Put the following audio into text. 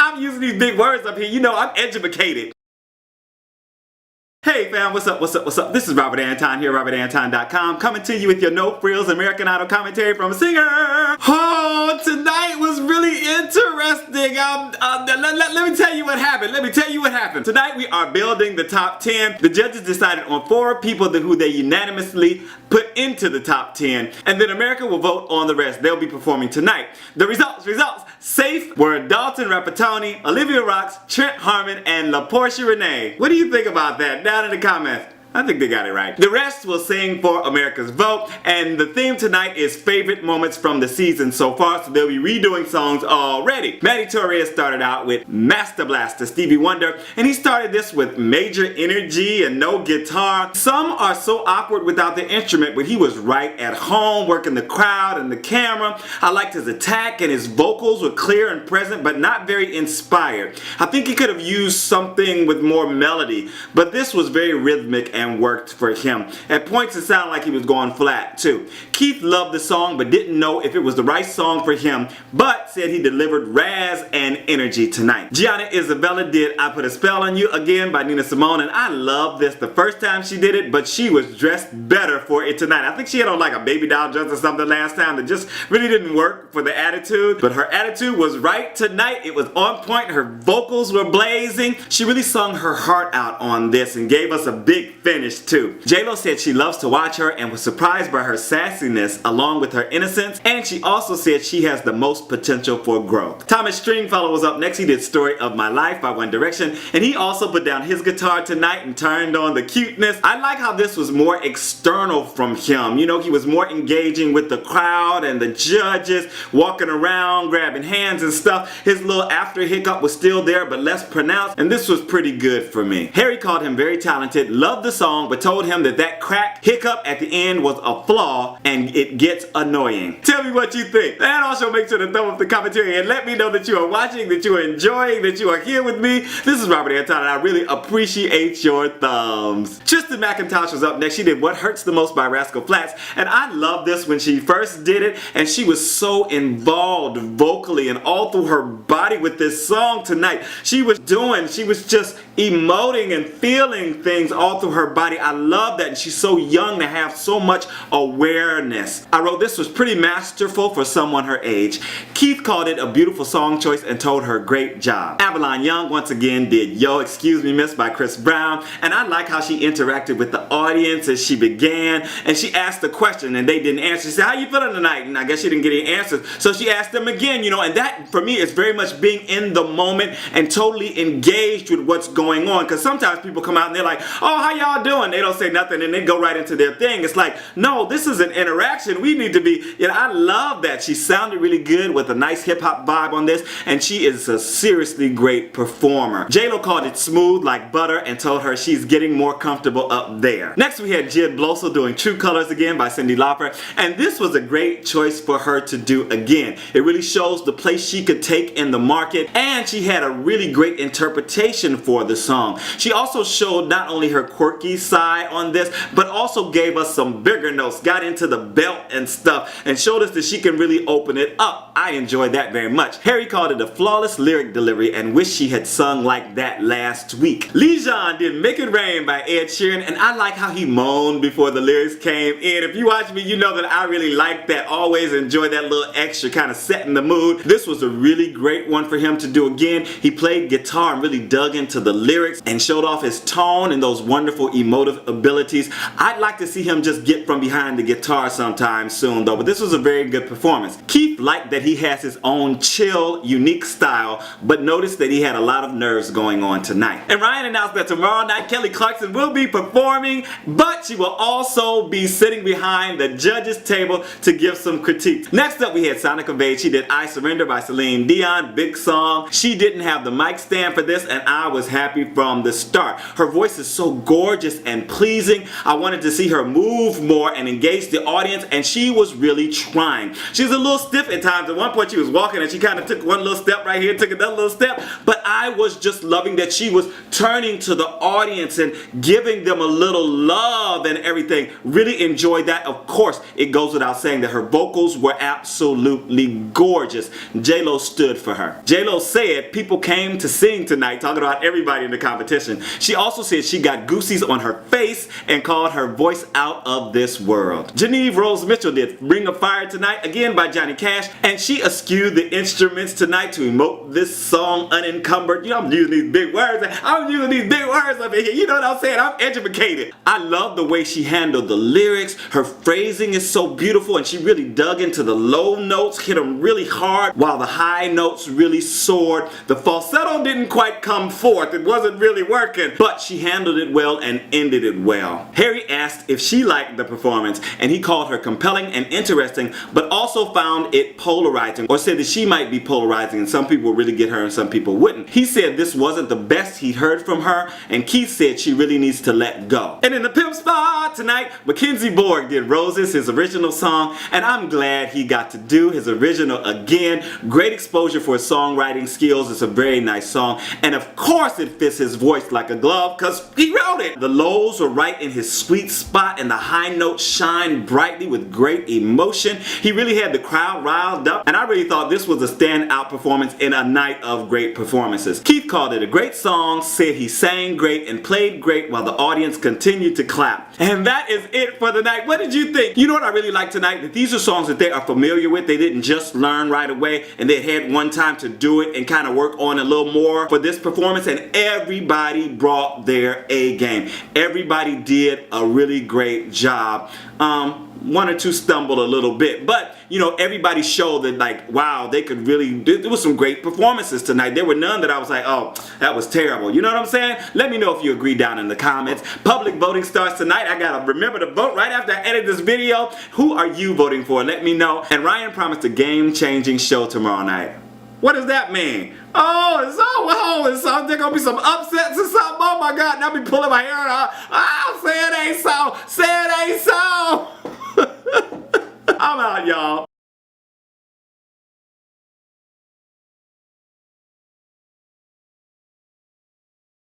I'm using these big words up here. You know, I'm educated. Hey fam, what's up, what's up, what's up? This is Robert Anton here, robertantonnyc, coming to you with your no frills American Idol commentary from a singer. Oh, tonight was really interesting. Let me tell you what happened. Tonight we are building the top 10. The judges decided on 4 people who they unanimously put into the top 10, and then America will vote on the rest. They'll be performing tonight. The results, safe were Dalton Rapattoni, Olivia Rox, Trent Harmon, and LaPorsha Renae. What do you think about that? Down in the comments. I think they got it right. The rest will sing for America's vote, and the theme tonight is favorite moments from the season so far, so they'll be redoing songs already. Manny Torres started out with Master Blaster, Stevie Wonder, and he started this with major energy and no guitar. Some are so awkward without the instrument, but he was right at home working the crowd and the camera. I liked his attack, and his vocals were clear and present, but not very inspired. I think he could have used something with more melody, but this was very rhythmic and worked for him. At points it sounded like he was going flat too. Keith loved the song but didn't know if it was the right song for him, but said he delivered razz and energy tonight. Gianna Isabella did I Put a Spell on You again by Nina Simone, and I love this the first time she did it, but she was dressed better for it tonight. I think she had on like a baby doll dress or something last time that just really didn't work for the attitude, but her attitude was right tonight. It was on point. Her vocals were blazing. She really sung her heart out on this and gave us a big finish too. J-Lo said she loves to watch her and was surprised by her sassiness along with her innocence, and she also said she has the most potential for growth. Thomas Stringfellow was up next. He did Story of My Life by One Direction, and he also put down his guitar tonight and turned on the cuteness. I like how this was more external from him. You know, he was more engaging with the crowd and the judges, walking around, grabbing hands and stuff. His little after hiccup was still there, but less pronounced, and this was pretty good for me. Harry called him very talented, loved the song, but told him that crack hiccup at the end was a flaw and it gets annoying. Tell me what you think. And also make sure to thumb up the commentary and let me know that you are watching, that you are enjoying, that you are here with me. This is Robert Anton, and I really appreciate your thumbs. Tristan McIntosh was up next. She did What Hurts the Most by Rascal Flatts, and I love this when she first did it, and she was so involved vocally and all through her body with this song tonight. She was just emoting and feeling things all through her body. I love that, and she's so young to have so much awareness. I wrote this was pretty masterful for someone her age. Keith called it a beautiful song choice and told her great job. Avalon Young once again did Yo Excuse Me Miss by Chris Brown, and I like how she interacted with the audience as she began, and she asked a question and they didn't answer. She said, how you feeling tonight? And I guess she didn't get any answers, so she asked them again, you know, and that for me is very much being in the moment and totally engaged with what's going on, because sometimes people come out and they're like, oh, how y'all doing? They don't say nothing and they go right into their thing. It's like, no, this is an interaction. We need to be, you know, I love that. She sounded really good with a nice hip hop vibe on this, and she is a seriously great performer. J-Lo called it smooth like butter and told her she's getting more comfortable up there. Next we had Blosil doing True Colors again by Cyndi Lauper, and this was a great choice for her to do again. It really shows the place she could take in the market, and she had a really great interpretation for the song. She also showed not only her quirky side on this, but also gave us some bigger notes, got into the belt and stuff, and showed us that she can really open it up. I enjoyed that very much. Harry called it a flawless lyric delivery and wished she had sung like that last week. Dion did Make It Rain by Ed Sheeran, and I like how he moaned before the lyrics came in. If you watch me, you know that I really like that. Always enjoy that little extra kind of setting the mood. This was a really great one for him to do again. He played guitar and really dug into the lyrics and showed off his tone and those wonderful emotive abilities. I'd like to see him just get from behind the guitar sometime soon though, but this was a very good performance. Keith liked that he has his own chill, unique style, but noticed that he had a lot of nerves going on tonight. And Ryan announced that tomorrow night Kelly Clarkson will be performing, but she will also be sitting behind the judges table to give some critiques. Next up we had Sonika Vaid. She did I Surrender by Celine. Dion, big song. She didn't have the mic stand for this, and I was happy from the start. Her voice is so gorgeous and pleasing. I wanted to see her move more and engage the audience, and she was really trying. She was a little stiff at times. At one point she was walking and she kind of took one little step right here, took another little step. But I was just loving that she was turning to the audience and giving them a little love and everything. Really enjoyed that. Of course, it goes without saying that her vocals were absolutely gorgeous. J-Lo stood for her. J-Lo said people came to sing tonight, talking about everybody in the competition. She also said she got goosies on her face and called her voice out of this world. Genevieve Rose Mitchell did Ring of Fire tonight, again by Johnny Cash, and she eschewed the instruments tonight to emote this song unencumbered. You know, I'm using these big words. I'm using these big words up in here. You know what I'm saying? I'm educated. I love the way she handled the lyrics. Her phrasing is so beautiful, and she really dug into the low notes, hit them really hard, while the high notes really soared. The falsetto didn't quite come forth. It wasn't really working, but she handled it well and ended it well. Harry asked if she liked the performance, and he called her compelling and interesting, but also found it polarizing, or said that she might be polarizing and some people would really get her and some people wouldn't. He said this wasn't the best he'd heard from her, and Keith said she really needs to let go. And in the pimp spot tonight, Mackenzie Borg did Roses, his original song, and I'm glad he got to do his original again. Great exposure for his songwriting skills. It's a very nice song, and of course it fits his voice like a glove because he wrote it. The lows were right in his sweet spot, and the high notes shine brightly with great emotion. He really had the crowd riled up, and I really thought this was a standout performance in a night of great performances. Keith called it a great song, said he sang great and played great while the audience continued to clap. And that is it for the night. What did you think? You know what I really liked tonight? That these are songs that they are familiar with. They didn't just learn right away, and they had one time to do it and kind of work on a little more for this performance, and everybody brought their A game. Everybody did a really great job. One or two stumbled a little bit, but you know, everybody showed that, like, wow, they could really, there was some great performances tonight. There were none that I was like, oh, that was terrible. You know what I'm saying? Let me know if you agree down in the comments. Public voting starts tonight. I gotta remember to vote right after I edit this video. Who are you voting for? Let me know. And Ryan promised a game-changing show tomorrow night. What does that mean? It's so there gonna be some upsets or something. Oh my God, and I'll be pulling my hair out. Oh, say it ain't so. Say it ain't so. I'm out, y'all.